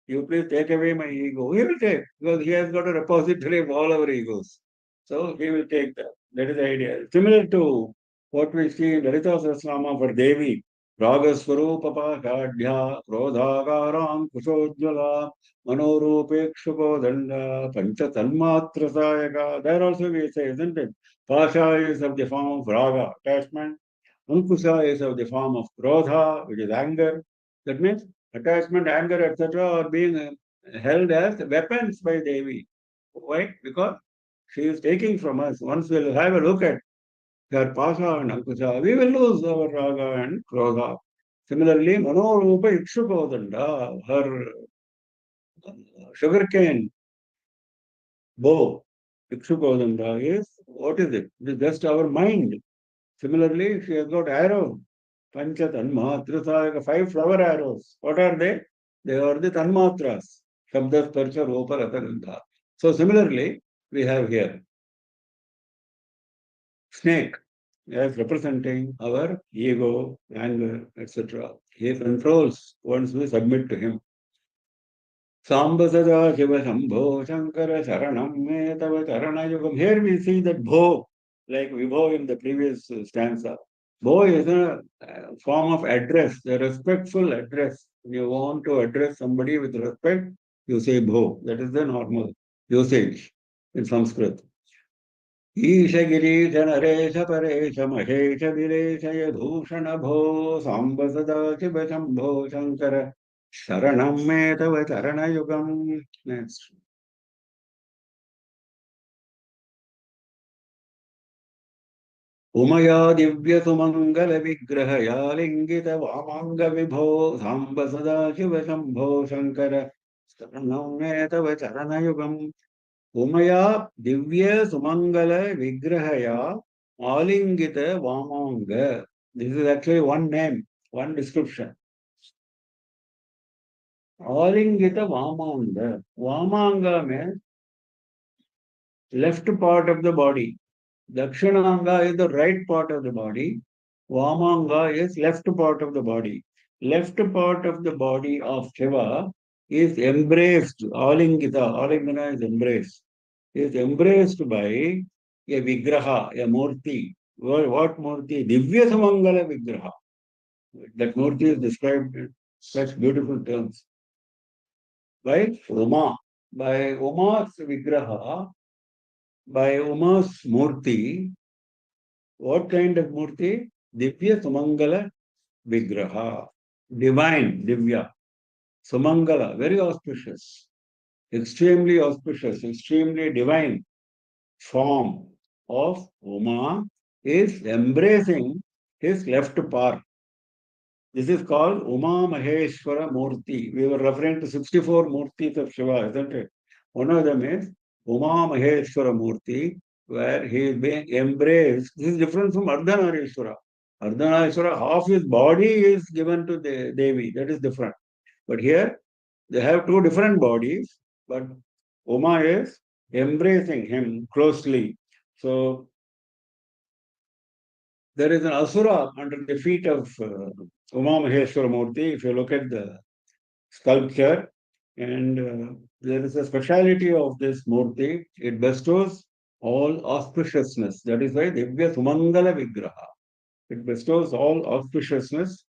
S2: You please take away my ego. He will take because he has got a repository of all our egos. So he will take that. That is the idea. Similar to what we see in Lalita Sahasranama for Devi. Ragaswarupapakadhya Krodhagaram Kushojjala Manorupekshukodanda Pancha Tanmatrasayaka. There also we say, isn't it? Pasha is of the form of raga, attachment. Ankusha is of the form of krodha, which is anger. That means attachment, anger, etc. are being held as weapons by Devi. Why? Because she is taking from us. Once we'll have a look at her pasha and ankusha, we will lose our raga and krodha. Similarly, Manorupa Ikshukodanda, her sugarcane bow, Ikshukodanda is, what is it? It is just our mind. Similarly, she has got arrow, Pancha Tanmatras, 5 flower arrows. What are they? They are the Tanmatras, Shabda, Sparsha, Rupa, Rasa, Gandha. So similarly, we have here snake as representing our ego, anger, etc. He controls once we submit to him. Samba Sada Shiva Shambho Shankara Sharanam Me Tava Charana Yugam. Here we see that Bho, like Vibho in the previous stanza. Bho is a form of address, a respectful address. When you want to address somebody with respect, you say Bho. That is the normal usage in Sanskrit. ईशगिरीश Naresh Paresh Mahesh Viresh यभूषण भो सांब सदा शिव शंभो शंकर शरणं मे तव चरणयुगम्. Next. उमया Divya सुमंगल विग्रहया लिंगित वामांग विभो सांब सदा शिव शंभो शंकर शरणं मे तव चरणयुगम्. उमया दिव्य सुमंगल विग्रहया आलिंगित वामांग. This is actually one name, one description. Alingita Vamanga. Vamanga means left part of the body. Dakshinanga is the right part of the body. Vamanga is left part of the body. Left part of the body of Shiva is embraced. Alingita, Alingana is embraced. Is embraced by a Vigraha, a Murti. What Murti? Divya Samangala Vigraha. That Murti is described in such beautiful terms. By Uma. By Uma's Vigraha, by Uma's Murti. What kind of Murti? Divya Sumangala Vigraha. Divine, Divya. Sumangala, very auspicious. Extremely auspicious, extremely divine form of Uma is embracing his left part. This is called Uma Maheshwara Murti. We were referring to 64 Murtis of Shiva, isn't it? One of them is Uma Maheshwara Murti, where he is being embraced. This is different from Ardhanarishwara. Ardhanarishwara, half his body is given to the Devi. That is different. But here, they have two different bodies, but Uma is embracing him closely. So, there is an asura under the feet of Uma Maheshwara Murti. If you look at the sculpture, and there is a speciality of this Murti, it bestows all auspiciousness. That is why Divya Sumangala Vigraha. It bestows all auspiciousness,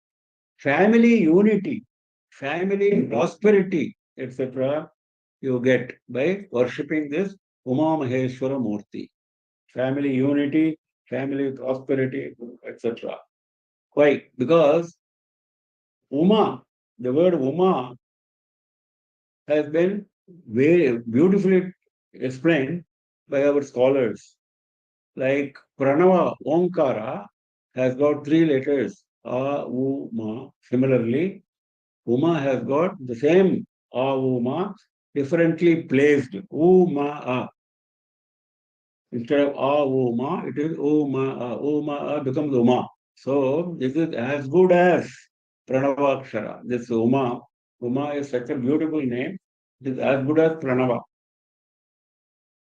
S2: family unity, family prosperity, etc. you get by worshipping this Uma Maheshwara Murti. Family unity, family prosperity, etc. Why? Because Uma, the word Uma has been very beautifully explained by our scholars. Like Pranava, Omkara has got 3 letters, A, U, Ma. Similarly, Uma has got the same A, U, Ma, differently placed. U, Ma, A. Instead of A, U, Ma, it is U, Ma, A. U, Ma, A becomes Uma. So this is as good as Pranavakshara. This Uma. Uma is such a beautiful name. It is as good as Pranava.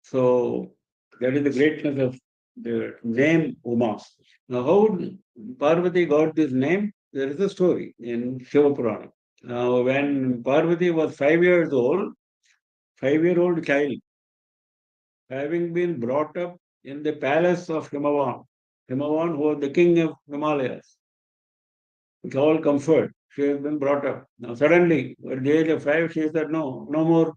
S2: So that is the greatness of the name Uma. Now, how Parvati got this name? There is a story in Shiva Purana. Now, when Parvati was 5 years old, 5-year-old child, having been brought up in the palace of Himavan, Himavan was the king of Himalayas. with all comfort. She has been brought up. Now suddenly, at the age of 5, she said, no, no more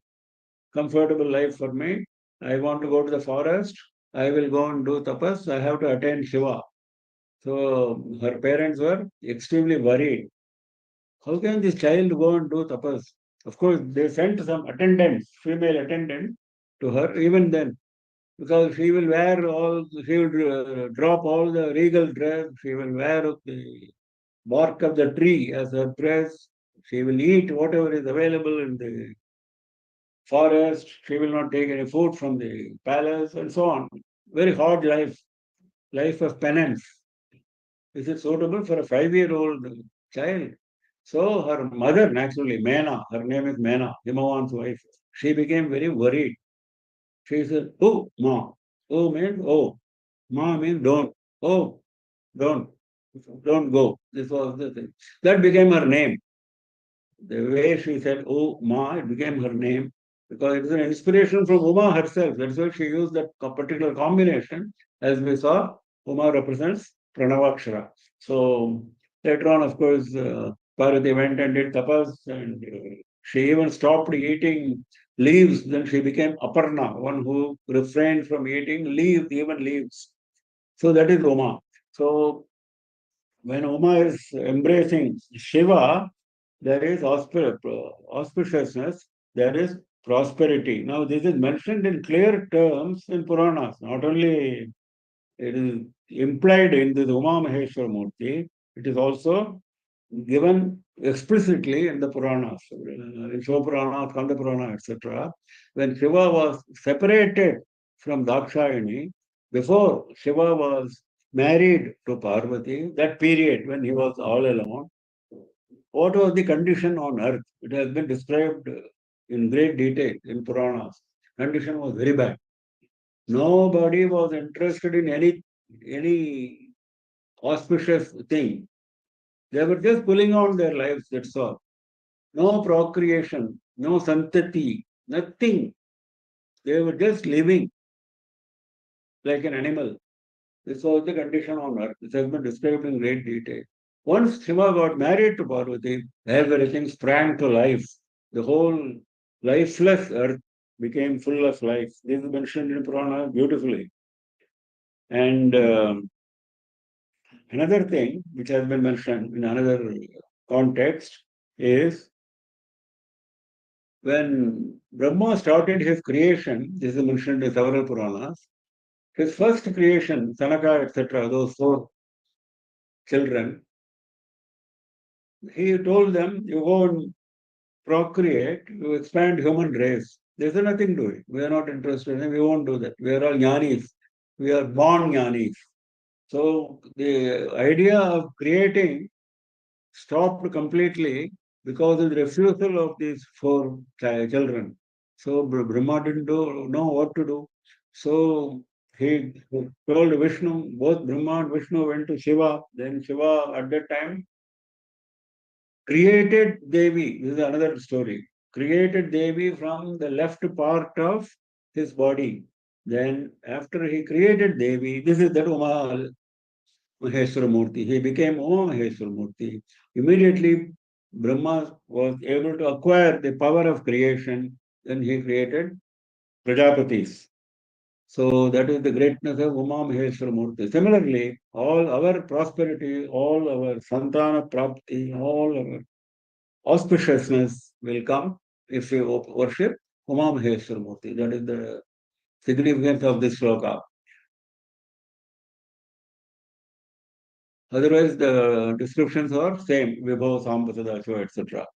S2: comfortable life for me. I want to go to the forest. I will go and do tapas. I have to attain Shiva. So her parents were extremely worried. How can this child go and do tapas? Of course, they sent some attendants, female attendant, to her even then, because she will drop all the regal dress, she will wear the bark of the tree as her dress, she will eat whatever is available in the forest, she will not take any food from the palace, and so on. Very hard life, life of penance. Is it suitable for a 5-year-old child? So her mother, naturally, Mena, her name is Mena, Himavan's wife, she became very worried. She said, oh, Ma. Oh means oh. Ma means don't. Oh, don't. Don't go. This was the thing. That became her name. The way she said, oh, Ma, it became her name because it is an inspiration from Uma herself. That's why she used that particular combination. As we saw, Uma represents Pranavakshara. So later on, of course, Parvati went and did tapas and she even stopped eating leaves. Then she became Aparna, one who refrained from eating leaves, even leaves. So that is Uma. So when Uma is embracing Shiva, there is auspiciousness, there is prosperity. Now, this is mentioned in clear terms in Puranas. Not only it is implied in the Uma Maheshwar Murti, it is also given explicitly in the Puranas, in Shiva Purana, Skanda Purana, etc. When Shiva was separated from Dakshayani, before Shiva was married to Parvati, that period when he was all alone, what was the condition on earth? It has been described in great detail in Puranas. Condition was very bad. Nobody was interested in any auspicious thing. They were just pulling on their lives, that's all. No procreation, no santati, nothing. They were just living like an animal. This was the condition on earth. This has been described in great detail. Once Shiva got married to Parvati, everything sprang to life. The whole lifeless earth became full of life. This is mentioned in Purana beautifully. And another thing which has been mentioned in another context is when Brahma started his creation, this is mentioned in several Puranas, his first creation, Sanaka, etc., those 4 children, he told them, you go and procreate, you expand human race. There's nothing to it. We are not interested in it. We won't do that. We are all jnanis. We are born jnanis. So the idea of creating stopped completely because of the refusal of these 4 children. So Brahma didn't know what to do. So he told Vishnu, both Brahma and Vishnu went to Shiva. Then Shiva at that time created Devi. This is another story. Created Devi from the left part of his body. Then after he created Devi, this is that Uma Maheshwara Murti. He became Uma Maheshwara Murti. Immediately, Brahma was able to acquire the power of creation. Then he created Prajapatis. So that is the greatness of Uma Maheshwara Murti. Similarly, all our prosperity, all our Santana Prapti, all our auspiciousness will come if we worship Uma Maheshwara Murti. That is the significance of this sloka. Otherwise, the descriptions are same, Vibho, Sambasada, etc.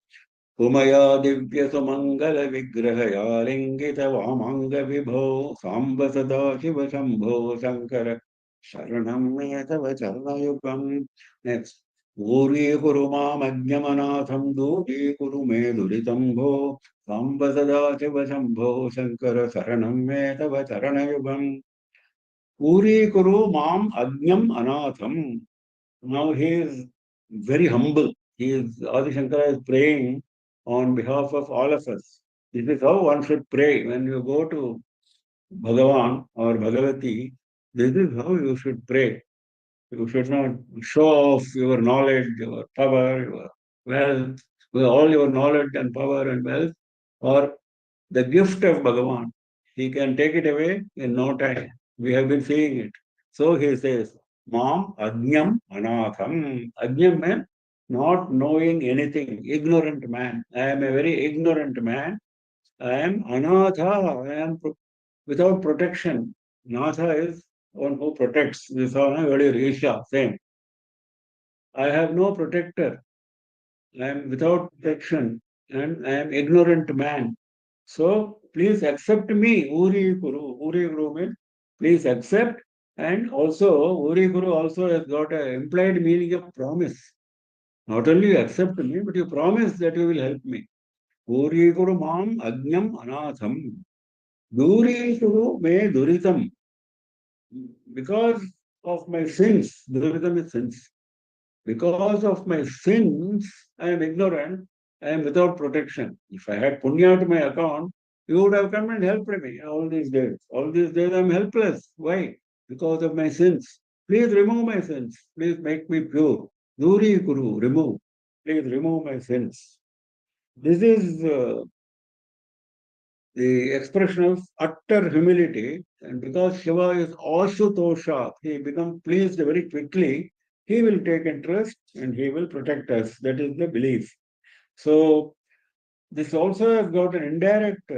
S2: Umaya Divya Sumangala Vigrahaya Lingita Vamanga Vibho Sambasada Shiva Shambho Shankara Sharanam Metava Charnayukam. Next. Uri Kuruma Magyamanatham Duri Kurume Duritambo Sambasada Shiva Shambho Shankara Sharanam Metava Charanayukam. Uri Kuru Mam Agnyam Anatham. Now he is very humble. Adi Shankara is praying on behalf of all of us. This is how one should pray. When you go to Bhagavan or Bhagavati, this is how you should pray. You should not show off your knowledge, your power, your wealth, with all your knowledge and power and wealth, or the gift of Bhagavan. He can take it away in no time. We have been seeing it. So he says, Mam Ajnam Anatham. Ajnam means not knowing anything, ignorant man. I am a very ignorant man. I am Anatha. I am without protection. Natha is one who protects. We saw earlier Isha, same. I have no protector. I am without protection and I am ignorant man. So please accept me, Uri Guru. Uri Guru means please accept, and also Uri Guru also has got an implied meaning of promise. Not only you accept me, but you promise that you will help me. Uri Guru Mam Ajnam Anatham. Duri Guru Me Duritam. Because of my sins, Duritam is sins. Because of my sins, I am ignorant, I am without protection. If I had punya to my account, you would have come and helped me all these days. All these days I am helpless. Why? Because of my sins. Please remove my sins. Please make me pure. Duri Guru, remove. Please remove my sins. This is the expression of utter humility. And because Shiva is Ashutosha, he becomes pleased very quickly. He will take interest and he will protect us. That is the belief. So this also has got an indirect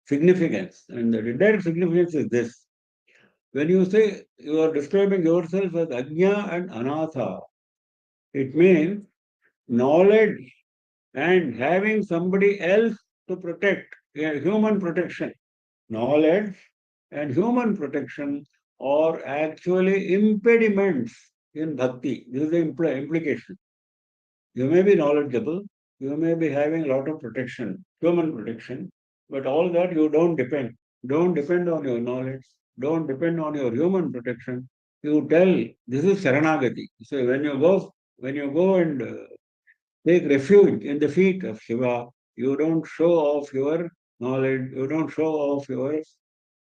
S2: significance. And the indirect significance is this. When you say you are describing yourself as Ajna and Anatha, it means knowledge and having somebody else to protect, human protection. Knowledge and human protection are actually impediments in bhakti. This is the implication. You may be knowledgeable, you may be having a lot of protection, human protection, but all that you don't depend. Don't depend on your knowledge, don't depend on your human protection. You tell this is Sharanagati. So when you go and take refuge in the feet of Shiva, you don't show off your knowledge, you don't show off your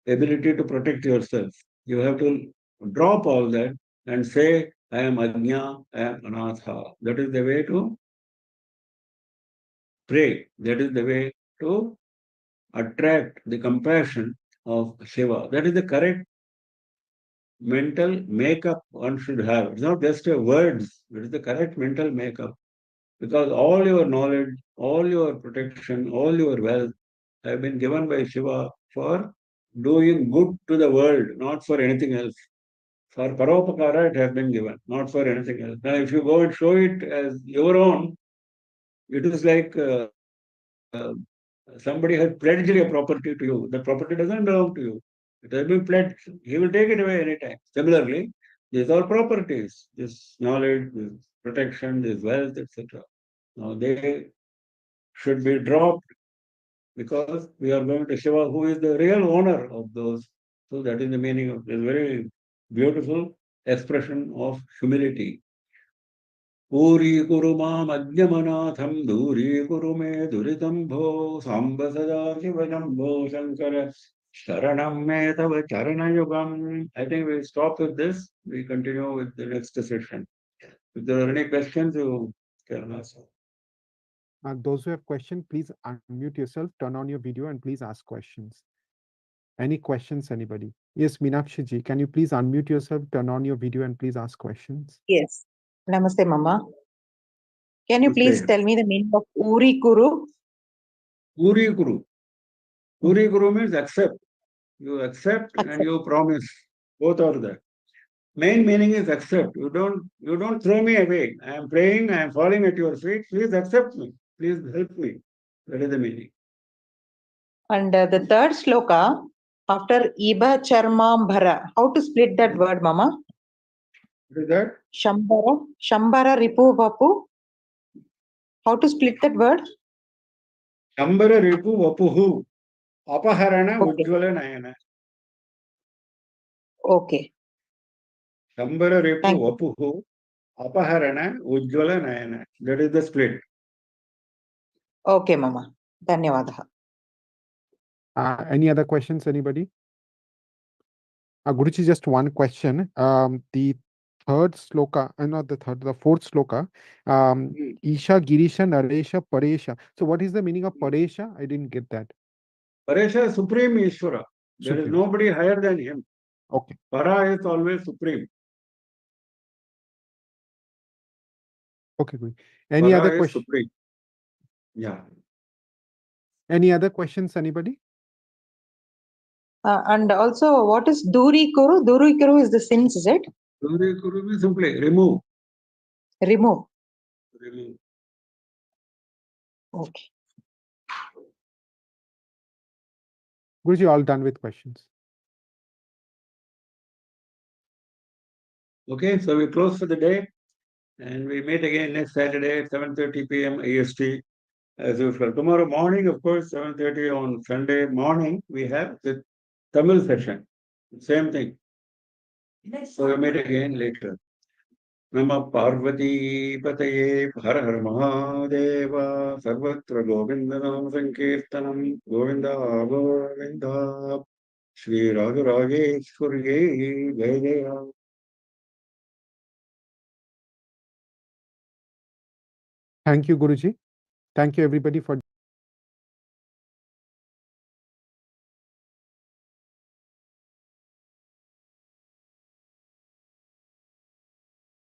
S2: ability to protect yourself. You have to drop all that and say, I am Ajna, I am Anatha. That is the way to pray. That is the way to attract the compassion of Shiva. That is the correct mental makeup one should have. It's not just a words, it is the correct mental makeup. Because all your knowledge, all your protection, all your wealth have been given by Shiva for doing good to the world, not for anything else. For Paropakara, it has been given, not for anything else. Now, if you go and show it as your own, it is like somebody has pledged a property to you. The property doesn't belong to you. It has been pledged. He will take it away anytime. Similarly, these are properties, this knowledge, this protection, this wealth, etc. Now, they should be dropped because we are going to Shiva, who is the real owner of those. So that is the meaning of this very beautiful expression of humility. Puri Kuru Mam Ajnamanatham Duri Kuru Me Duritam Bho Samba Sada Shivajambho Shankara Sharanam Me Tava Charana Yugam. I think we stop with this. We continue with the next session. If there are any questions, you can ask.
S1: Those who have questions, please unmute yourself, turn on your video, and please ask questions. Any questions, anybody? Yes, Meenakshi ji, can you please unmute yourself, turn on your video, and please ask questions?
S3: Yes. Namaste, Mama. Can you please
S2: Namaste.
S3: tell me the meaning of Uri Guru?
S2: Uri Guru. Uri Guru means accept. You accept and you promise. Both are there. Main meaning is accept. You don't throw me away. I am praying, I am falling at your feet. Please accept me. Please help me. That is the meaning.
S3: And the third sloka, after Iba Charmambhara, how to split that word, Mama?
S2: What is that?
S3: Shambara Ripu Vapu. How to split that word?
S2: Shambara Ripu Vapuhu. Apaharana
S3: Okay.
S2: Ujjvala Nayana.
S3: Okay.
S2: Shambara Ripu
S3: Thank you.
S2: Vapuhu. Apaharana Ujjvala Nayana. That is the split.
S3: Okay, Mama. Dhanyavadaha.
S1: Any other questions, anybody? Guruji, just one question. The third sloka, not the third, the fourth sloka.
S2: Hmm.
S1: Isha, Girisha, Naresha, Paresha. So what is the meaning of Paresha? I didn't get that.
S2: Paresha is Supreme Ishvara. There is
S1: Supreme.
S2: nobody higher than him.
S1: Okay.
S2: Para is always supreme.
S1: Okay, good. Any
S2: Para
S1: other
S2: is
S1: question?
S2: supreme. Yeah.
S1: Any other questions, anybody?
S3: And also, what is Duri Kuru? Duri Kuru is the sins, is it?
S2: Duri Kuru means simply remove.
S3: Remove.
S2: Remove.
S3: Okay.
S1: Guruji, all done with questions.
S2: Okay, so we close for the day and we meet again next Saturday at 7:30 p.m. EST as usual. Tomorrow morning, of course, 7:30 on Sunday morning, we have the Tamil session. Same thing. So we meet again later. Nama Parvati Pataye Har Har Mahadeva Sarvatra Govinda Nam Sankirtanam Govinda Govinda Shri Rajarajeshwari Jai Jaya.
S1: Thank you, Guruji. Thank you, everybody, for